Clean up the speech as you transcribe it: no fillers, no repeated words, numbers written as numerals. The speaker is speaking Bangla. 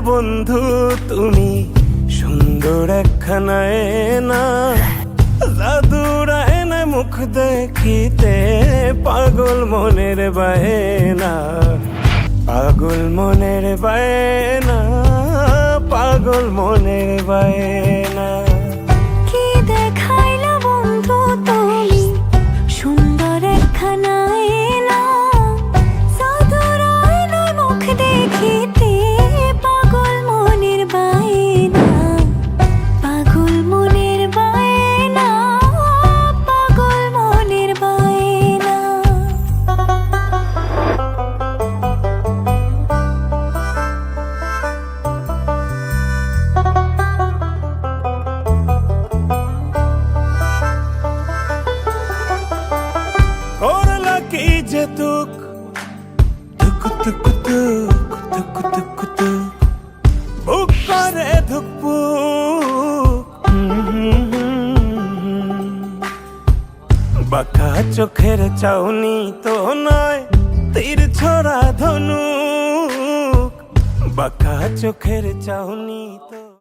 বন্ধু তুমি সুন্দর একখানা না জাদুর আয়না মুখ দেখিতে পাগল মনের বায়না পাগল মনের বায়না পাগল মনের বায়না কি দেখাইলা বন্ধু তুমি সুন্দর একখানা না জাদুর আয়নায় মুখ দেখিতে পাগল মনের বায়না পাগল মনের বায়না পাগল মনের বায়না করলা কি যে তুক তুক তুক তুক তুক তুক তুক বুক করে ধুকপুক বাঁকা চোখের চাউনি তো নয় তীর ছড়া ধনুক বাঁকা চোখের চাউনি তো